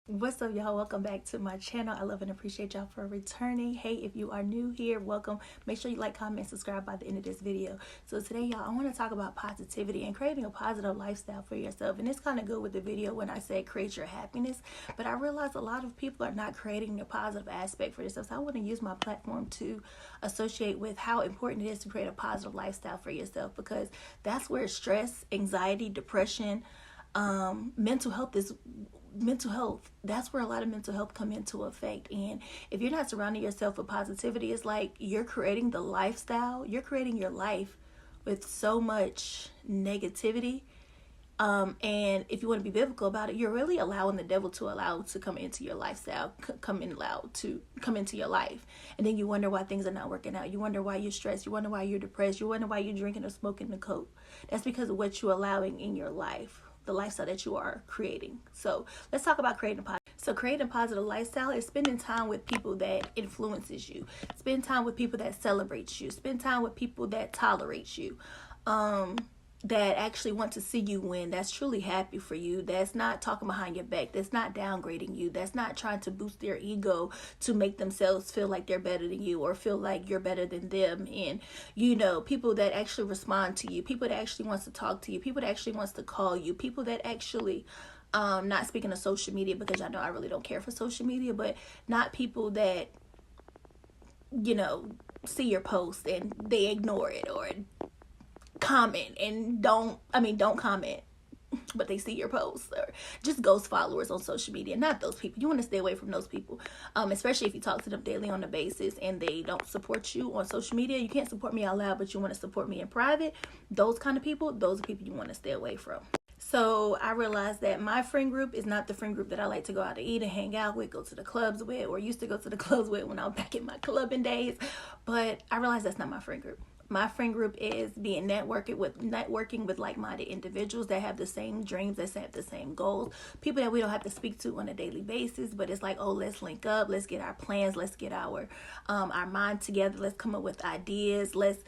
What's up, y'all? Welcome back to my channel. I love and appreciate y'all for returning. Hey, if you are new here, welcome. Make sure you like, comment, subscribe by the end of this video. So today, y'all, I want to talk about positivity and creating a positive lifestyle for yourself. And it's kind of good with the video when I said create your happiness, but I realize a lot of people are not creating the positive aspect for themselves. So I want to use my platform to associate with how important it is to create a positive lifestyle for yourself, because that's where stress, anxiety, depression, mental health, that's where a lot of mental health come into effect. And if you're not surrounding yourself with positivity, it's like you're creating the lifestyle, you're creating your life with so much negativity. And if you want to be biblical about it, you're really allowing the devil to come into your lifestyle, come into your life. And then you wonder why things are not working out. You wonder why you're stressed. You wonder why you're depressed. You wonder why you're drinking or smoking the coke. That's because of what you're allowing in your life, the lifestyle that you are creating. So let's talk about creating a positive. So creating a positive lifestyle is spending time with people that influences you. Spend time with people that celebrates you. Spend time with people that tolerates you. That actually want to see you win, that's truly happy for you, that's not talking behind your back, that's not downgrading you, that's not trying to boost their ego to make themselves feel like they're better than you or feel like you're better than them. And people that actually respond to you, people that actually wants to talk to you, people that actually wants to call you, people that actually not speaking of social media, because I know I really don't care for social media, but not people that see your post and they ignore it, or comment and don't comment, but they see your posts, or just ghost followers on social media. Not those people. You want to stay away from those people, especially if you talk to them daily on a basis and they don't support you on social media. You can't support me out loud, but you want to support me in private. Those kind of people, those are people you want to stay away from. So I realized that my friend group is not the friend group that I like to go out to eat and hang out with, go to the clubs with, or used to go to the clubs with when I was back in my clubbing days. But I realized that's not my friend group. My friend group is networking with like-minded individuals that have the same dreams, that have the same goals. People that we don't have to speak to on a daily basis, but it's like, oh, let's link up, let's get our plans, let's get our mind together, let's come up with ideas, let's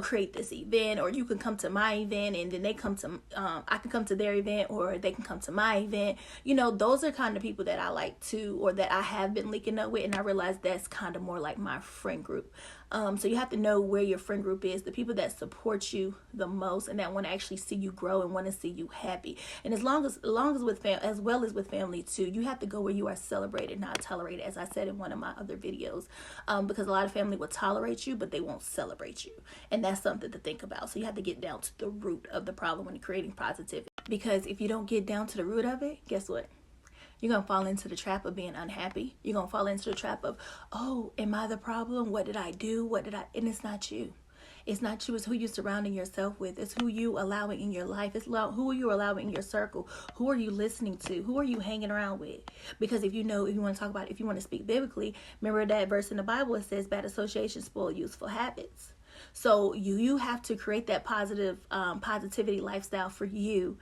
create this event, or you can come to my event and then they come to I can come to their event, or they can come to my event. Those are kind of people that I like to, or that I have been linking up with, and I realize that's kind of more like my friend group. So you have to know where your friend group is, the people that support you the most and that want to actually see you grow and want to see you happy. And as well as with family too, you have to go where you are celebrated, not tolerated, as I said in one of my other videos, because a lot of family will tolerate you, but they won't celebrate you. And that's something to think about. So you have to get down to the root of the problem when creating positivity. Because if you don't get down to the root of it, guess what? You're going to fall into the trap of being unhappy. You're going to fall into the trap of, oh, am I the problem? What did I do? And it's not you. It's not you. It's who you're surrounding yourself with. It's who you allowing in your life. It's who are you allowing in your circle? Who are you listening to? Who are you hanging around with? Because if you want to speak biblically, remember that verse in the Bible, it says bad associations spoil useful habits. So you have to create that positivity lifestyle for you,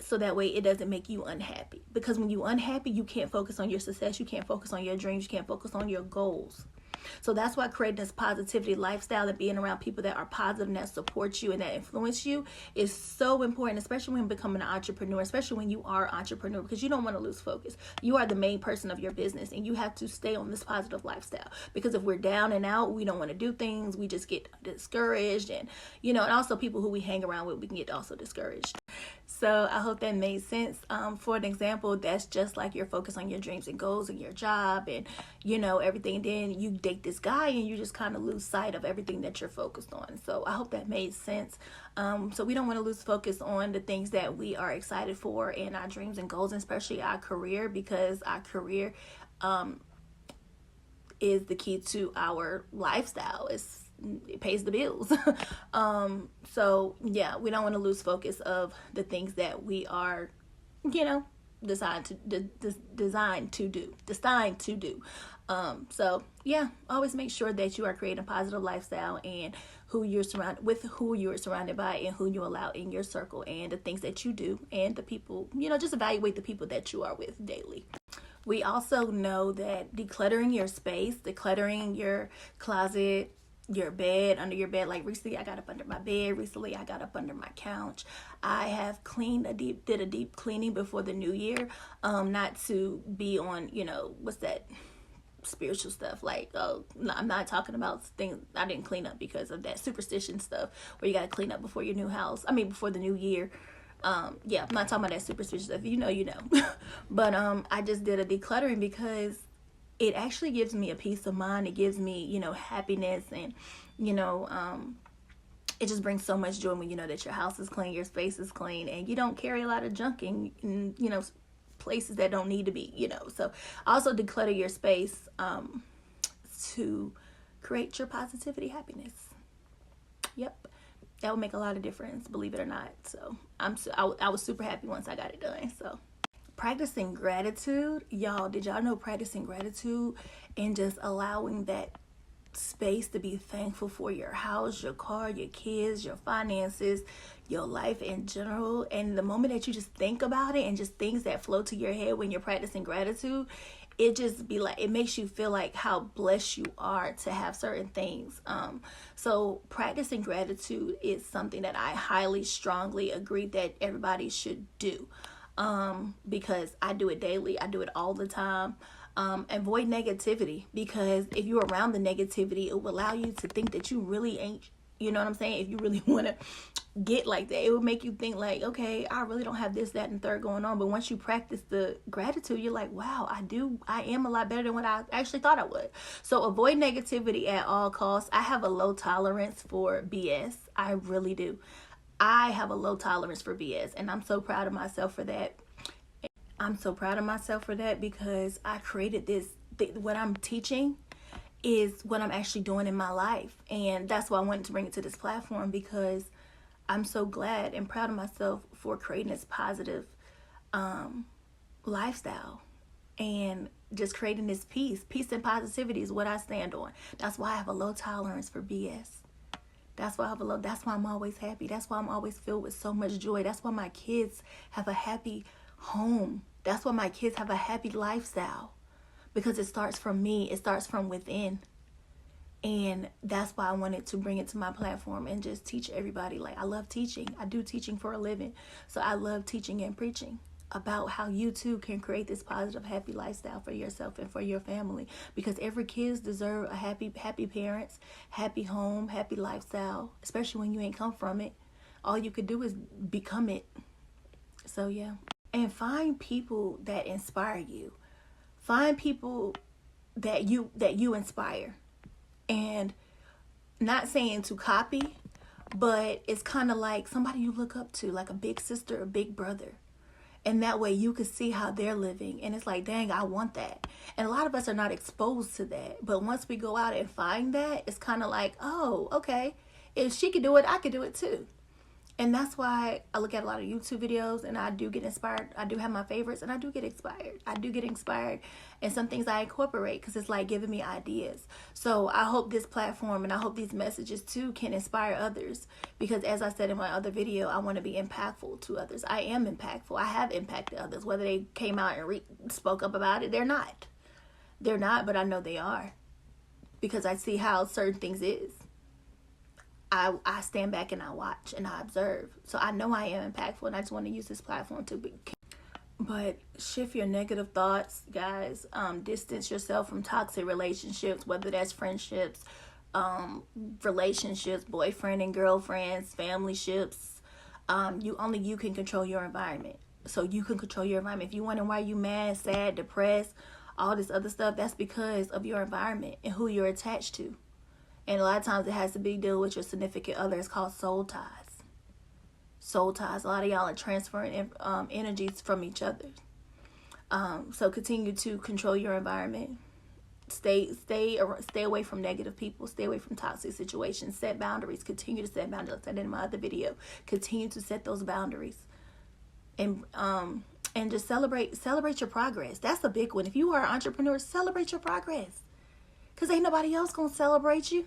so that way it doesn't make you unhappy. Because when you're unhappy, you can't focus on your success, you can't focus on your dreams, you can't focus on your goals. So that's why creating this positivity lifestyle and being around people that are positive and that support you and that influence you is so important, especially when becoming an entrepreneur, especially when you are an entrepreneur, because you don't want to lose focus. You are the main person of your business, and you have to stay on this positive lifestyle, because if we're down and out, we don't want to do things, we just get discouraged, and and also people who we hang around with, we can get also discouraged. So I hope that made sense. For an example, that's just like you're focused on your dreams and goals and your job and everything, and then you date this guy and you just kind of lose sight of everything that you're focused on. So I hope that made sense. So we don't want to lose focus on the things that we are excited for in our dreams and goals, and especially our career, because our career is the key to our lifestyle. It pays the bills. So yeah, we don't want to lose focus of the things that we are, designed to do. So yeah, always make sure that you are creating a positive lifestyle, and who you're surrounded by, and who you allow in your circle, and the things that you do, and the people, just evaluate the people that you are with daily. We also know that decluttering your space, decluttering your closet, your bed, under your bed. Like recently I got up under my bed, recently I got up under my couch. I have did a deep cleaning before the new year, not to be on, what's that spiritual stuff, like, oh no, I'm not talking about things I didn't clean up because of that superstition stuff where you got to clean up before your new house, before the new year. Yeah, I'm not talking about that superstition stuff, you know. But I just did a decluttering because it actually gives me a peace of mind. It gives me, happiness, and it just brings so much joy when you know that your house is clean, your space is clean, and you don't carry a lot of junk in places that don't need to be, So also declutter your space to create your positivity, happiness. Yep. That would make a lot of difference, believe it or not. So I was super happy once I got it done. So practicing gratitude, y'all, did y'all know practicing gratitude and just allowing that space to be thankful for your house, your car, your kids, your finances, your life in general. And the moment that you just think about it and just things that flow to your head when you're practicing gratitude, it just be like, it makes you feel like how blessed you are to have certain things. So practicing gratitude is something that I highly, strongly agree that everybody should do. Because I do it daily. I do it all the time. Avoid negativity, because if you're around the negativity, it will allow you to think that you really ain't, you know what I'm saying? If you really want to get like that, it will make you think like, okay, I really don't have this, that, and third going on. But once you practice the gratitude, you're like, wow, I am a lot better than what I actually thought I would. So avoid negativity at all costs. I have a low tolerance for BS. I really do. I have a low tolerance for BS, and I'm so proud of myself for that. Because I created this. What I'm teaching is what I'm actually doing in my life. And that's why I wanted to bring it to this platform, because I'm so glad and proud of myself for creating this positive lifestyle and just creating this peace. Peace and positivity is what I stand on. That's why I have a low tolerance for BS. That's why I'm always happy. That's why I'm always filled with so much joy. That's why my kids have a happy home. That's why my kids have a happy lifestyle, because it starts from me. It starts from within. And that's why I wanted to bring it to my platform and just teach everybody. Like, I love teaching. I do teaching for a living. So I love teaching and preaching about how you too can create this positive, happy lifestyle for yourself and for your family. Because every kids deserve a happy parents, happy home, happy lifestyle, especially when you ain't come from it. All you could do is become it. So yeah. And find people that inspire you. Find people that you inspire. And not saying to copy, but it's kind of like somebody you look up to, like a big sister or big brother. And that way you can see how they're living. And it's like, dang, I want that. And a lot of us are not exposed to that. But once we go out and find that, it's kind of like, oh, okay. If she could do it, I could do it too. And that's why I look at a lot of YouTube videos and I do get inspired. I do have my favorites and I do get inspired. And some things I incorporate because it's like giving me ideas. So I hope this platform and I hope these messages too can inspire others. Because as I said in my other video, I want to be impactful to others. I am impactful. I have impacted others. Whether they came out and spoke up about it, they're not. They're not, but I know they are. Because I see how certain things is. I stand back and I watch and I observe. So I know I am impactful, and I just want to use this platform to be. But shift your negative thoughts, guys. Distance yourself from toxic relationships, whether that's friendships, relationships, boyfriend and girlfriends, family ships. You can control your environment. So you can control your environment. If you wonder why you mad, sad, depressed, all this other stuff, that's because of your environment and who you're attached to. And a lot of times it has to be deal with your significant other. It's called soul ties. Soul ties. A lot of y'all are transferring energies from each other. So continue to control your environment. Stay away from negative people. Stay away from toxic situations. Set boundaries. Continue to set boundaries. Like I said in my other video. Continue to set those boundaries. And just celebrate your progress. That's a big one. If you are an entrepreneur, celebrate your progress. Because ain't nobody else going to celebrate you.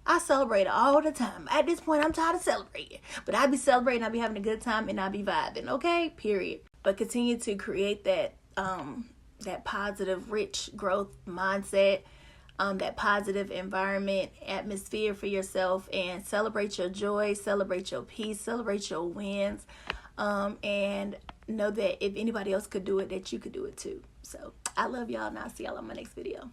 I celebrate all the time. At this point, I'm tired of celebrating. But I be celebrating, I be having a good time, and I be vibing, okay? Period. But continue to create that that positive, rich growth mindset. that positive environment, atmosphere for yourself, and celebrate your joy, celebrate your peace, celebrate your wins, and know that if anybody else could do it, that you could do it too. So I love y'all, and I'll see y'all on my next video.